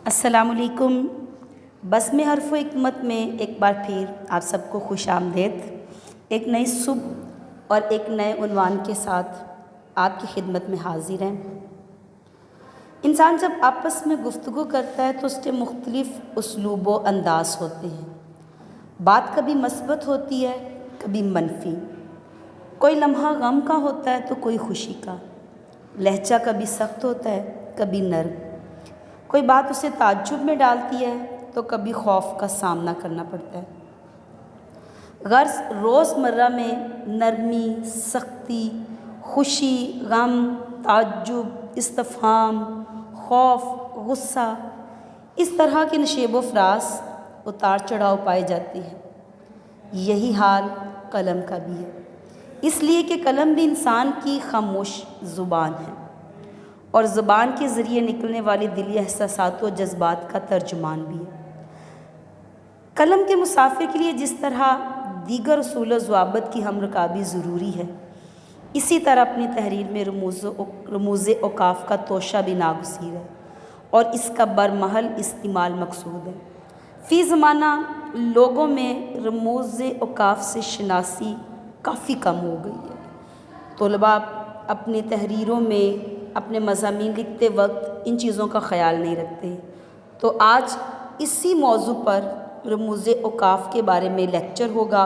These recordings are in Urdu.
السلام علیکم۔ بزم حرف و حکمت میں ایک بار پھر آپ سب کو خوش آمدید۔ ایک نئی صبح اور ایک نئے عنوان کے ساتھ آپ کی خدمت میں حاضر ہیں۔ انسان جب آپس میں گفتگو کرتا ہے تو اس کے مختلف اسلوب و انداز ہوتے ہیں۔ بات کبھی مثبت ہوتی ہے، کبھی منفی۔ کوئی لمحہ غم کا ہوتا ہے تو کوئی خوشی کا۔ لہجہ کبھی سخت ہوتا ہے، کبھی نرم۔ کوئی بات اسے تعجب میں ڈالتی ہے تو کبھی خوف کا سامنا کرنا پڑتا ہے۔ غرض روزمرہ میں نرمی، سختی، خوشی، غم، تعجب، استفہام، خوف، غصہ، اس طرح کے نشیب و فراز، اتار چڑھاؤ پائے جاتے ہیں۔ یہی حال قلم کا بھی ہے، اس لیے کہ قلم بھی انسان کی خاموش زبان ہے اور زبان کے ذریعے نکلنے والی دلی احساسات و جذبات کا ترجمان بھی ہے۔ قلم کے مسافر کے لیے جس طرح دیگر اصول و ضوابط کی ہم رکابی ضروری ہے، اسی طرح اپنی تحریر میں رموز اوقاف کا توشہ بھی ناگزیر ہے اور اس کا برمحل استعمال مقصود ہے۔ فی زمانہ لوگوں میں رموز اوقاف سے شناسی کافی کم ہو گئی ہے۔ طلباء اپنی تحریروں میں اپنے مضامین لکھتے وقت ان چیزوں کا خیال نہیں رکھتے، تو آج اسی موضوع پر رموز اوقاف کے بارے میں لیکچر ہوگا،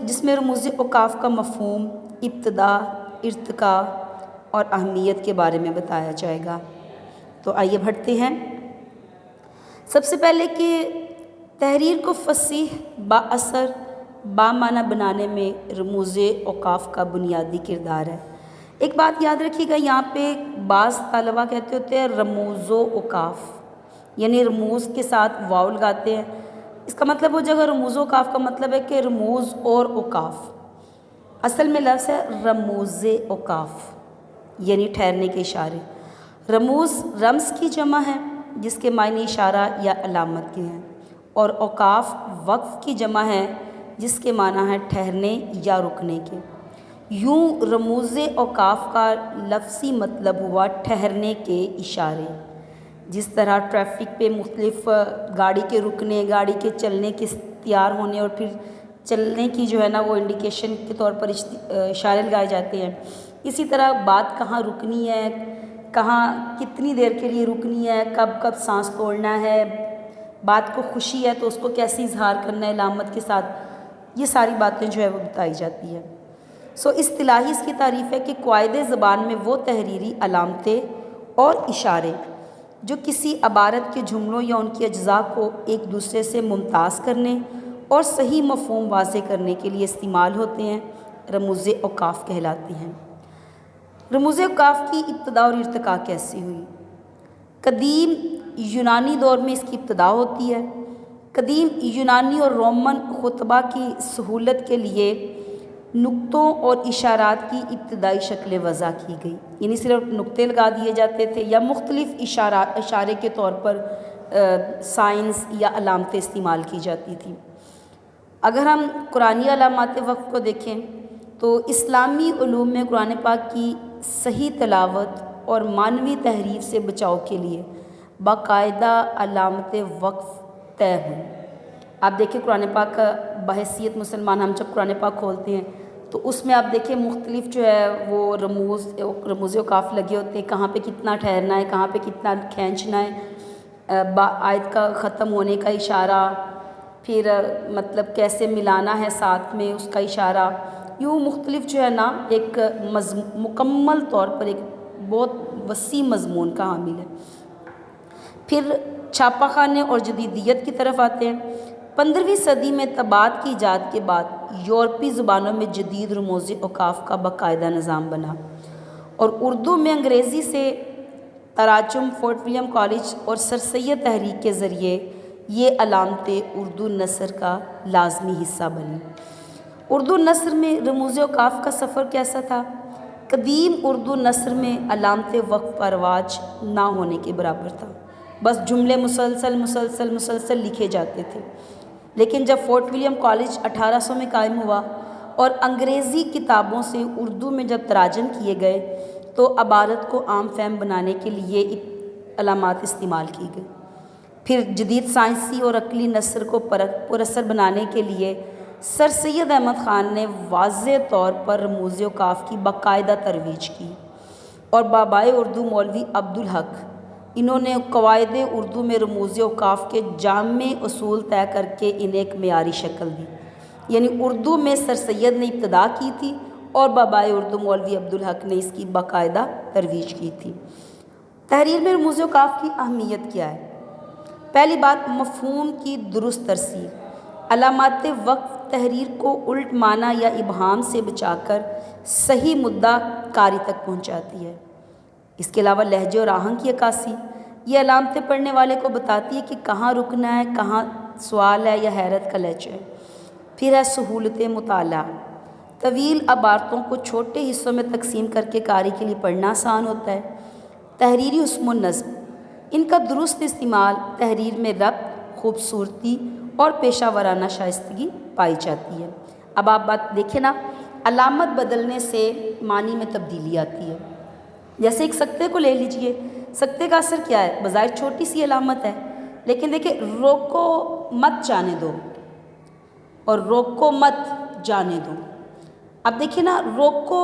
جس میں رموز اوقاف کا مفہوم، ابتدا، ارتقاء اور اہمیت کے بارے میں بتایا جائے گا۔ تو آئیے بڑھتے ہیں۔ سب سے پہلے کہ تحریر کو فصیح، با اثر، با معنی بنانے میں رموز اوقاف کا بنیادی کردار ہے۔ ایک بات یاد رکھیے گا، یہاں پہ بعض طلباء کہتے ہوتے ہیں رموز و اوقاف، یعنی رموز کے ساتھ واو لگاتے ہیں۔ اس کا مطلب ہو جائے گا رموز و اوقاف کا مطلب ہے کہ رموز اور اوقاف۔ اصل میں لفظ ہے رموز اوقاف، یعنی ٹھہرنے کے اشارے۔ رموز رمز کی جمع ہے جس کے معنی اشارہ یا علامت کے ہیں، اور اوقاف وقف کی جمع ہے جس کے معنی ہے ٹھہرنے یا رکنے کے۔ یوں رموز اوقاف کا لفظی مطلب ہوا ٹھہرنے کے اشارے۔ جس طرح ٹریفک پہ مختلف گاڑی کے رکنے، گاڑی کے چلنے کے تیار ہونے اور پھر چلنے کی جو ہے نا وہ انڈیکیشن کے طور پر اشارے لگائے جاتے ہیں، اسی طرح بات کہاں رکنی ہے، کہاں کتنی دیر کے لیے رکنی ہے، کب کب سانس توڑنا ہے، بات کو خوشی ہے تو اس کو کیسے اظہار کرنا ہے علامت کے ساتھ، یہ ساری باتیں جو ہے وہ بتائی جاتی ہیں۔ اصطلاحی اس کی تعریف ہے کہ قواعد زبان میں وہ تحریری علامتیں اور اشارے جو کسی عبارت کے جملوں یا ان کی اجزاء کو ایک دوسرے سے ممتاز کرنے اور صحیح مفہوم واضح کرنے کے لیے استعمال ہوتے ہیں، رموز اوقاف کہلاتی ہیں۔ رموز اوقاف کی ابتدا اور ارتقاء کیسی ہوئی؟ قدیم یونانی دور میں اس کی ابتدا ہوتی ہے۔ قدیم یونانی اور رومن خطبہ کی سہولت کے لیے نقطوں اور اشارات کی ابتدائی شکلیں وضع کی گئی، یعنی صرف نقطے لگا دیے جاتے تھے یا مختلف اشارے کے طور پر سائنس یا علامتیں استعمال کی جاتی تھیں۔ اگر ہم قرآنی علامات وقف کو دیکھیں تو اسلامی علوم میں قرآن پاک کی صحیح تلاوت اور معنوی تحریف سے بچاؤ کے لیے باقاعدہ علامت وقف طے ہوئی۔ آپ دیکھیں قرآن پاک کا بحیثیت مسلمان ہم جب قرآن پاک کھولتے ہیں تو اس میں آپ دیکھیں مختلف جو ہے وہ رموز اوقاف لگے ہوتے ہیں، کہاں پہ کتنا ٹھہرنا ہے، کہاں پہ کتنا کھینچنا ہے، آیت کا ختم ہونے کا اشارہ، پھر مطلب کیسے ملانا ہے ساتھ میں اس کا اشارہ، یوں مختلف جو ہے نا ایک مکمل طور پر ایک بہت وسیع مضمون کا حامل ہے۔ پھر چھاپہ خانے اور جدیدیت کی طرف آتے ہیں۔ 15ویں صدی میں طباعت کی ایجاد کے بعد یورپی زبانوں میں جدید رموز اوقاف کا باقاعدہ نظام بنا، اور اردو میں انگریزی سے تراجم فورٹ ولیم کالج اور سر سید تحریک کے ذریعے یہ علامتیں اردو نثر کا لازمی حصہ بنیں۔ اردو نثر میں رموز اوقاف کا سفر کیسا تھا؟ قدیم اردو نثر میں علامت وقف کا رواج نہ ہونے کے برابر تھا، بس جملے مسلسل لکھے جاتے تھے۔ لیکن جب فورٹ ولیم کالج 1800 میں قائم ہوا اور انگریزی کتابوں سے اردو میں جب تراجم کیے گئے تو عبارت کو عام فہم بنانے کے لیے علامات استعمال کی گئی۔ پھر جدید سائنسی اور عقلی نثر کو پراثر بنانے کے لیے سر سید احمد خان نے واضح طور پر رموز اوقاف کی باقاعدہ ترویج کی، اور بابائے اردو مولوی عبدالحق، انہوں نے قواعد اردو میں رموز اوقاف کے جامع اصول طے کر کے انہیں ایک معیاری شکل دی۔ یعنی اردو میں سر سید نے ابتدا کی تھی اور بابائے اردو مولوی عبدالحق نے اس کی باقاعدہ ترویج کی تھی۔ تحریر میں رموز اوقاف کی اہمیت کیا ہے؟ پہلی بات، مفہوم کی درست ترسیل۔ علامات وقف تحریر کو الٹ معنی یا ابہام سے بچا کر صحیح مدعا قاری تک پہنچاتی ہے۔ اس کے علاوہ لہجے اور آہنگ کی عکاسی، یہ علامتیں پڑھنے والے کو بتاتی ہے کہ کہاں رکنا ہے، کہاں سوال ہے یا حیرت کا لہجہ ہے۔ پھر ہے سہولت مطالعہ۔ طویل عبارتوں کو چھوٹے حصوں میں تقسیم کر کے قاری کے لیے پڑھنا آسان ہوتا ہے۔ تحریری حسن و نظم، ان کا درست استعمال تحریر میں ربط، خوبصورتی اور پیشہ ورانہ شائستگی پائی جاتی ہے۔ اب آپ بات دیکھیں نا، علامت بدلنے سے معنی میں تبدیلی آتی ہے۔ جیسے ایک سکتے کو لے لیجئے، سکتے کا اثر کیا ہے؟ بظاہر چھوٹی سی علامت ہے، لیکن دیکھیں روکو مت جانے دو اور روکو مت جانے دو۔ اب دیکھیں نا، روکو،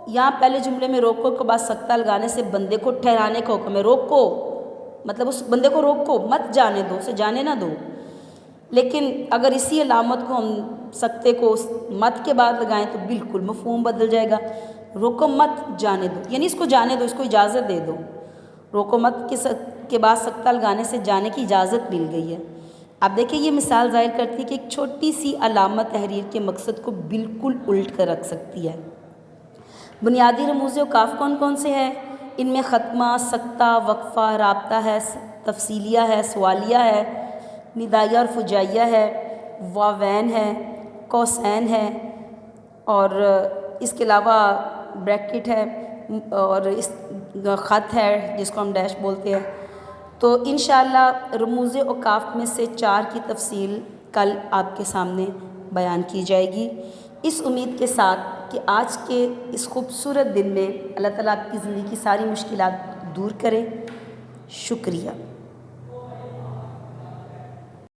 یہاں پہلے جملے میں روکو کے بعد سکتہ لگانے سے بندے کو ٹھہرانے کا حکم ہے، روکو مطلب اس بندے کو روکو، مت جانے دو، اسے جانے نہ دو۔ لیکن اگر اسی علامت کو ہم سکتے کو مت کے بعد لگائیں تو بالکل مفہوم بدل جائے گا۔ روکو مت جانے دو، یعنی اس کو جانے دو، اس کو اجازت دے دو۔ روکو مت کے بعد سکتہ لگانے سے جانے کی اجازت مل گئی ہے۔ اب دیکھیں یہ مثال ظاہر کرتی ہے کہ ایک چھوٹی سی علامت تحریر کے مقصد کو بالکل الٹ کر رکھ سکتی ہے۔ بنیادی رموز اوقاف کون کون سے ہیں؟ ان میں ختمہ، سکتہ، وقفہ، رابطہ ہے، تفصیلیہ ہے، سوالیہ ہے، ندائیہ اور فجائیہ ہے، واوین ہے، قوسین ہے، اور اس کے علاوہ بریکٹ ہے، اور اس خط ہے جس کو ہم ڈیش بولتے ہیں۔ تو انشاءاللہ رموز اوقاف میں سے 4 کی تفصیل کل آپ کے سامنے بیان کی جائے گی، اس امید کے ساتھ کہ آج کے اس خوبصورت دن میں اللہ تعالیٰ آپ کی زندگی کی ساری مشکلات دور کرے۔ شکریہ۔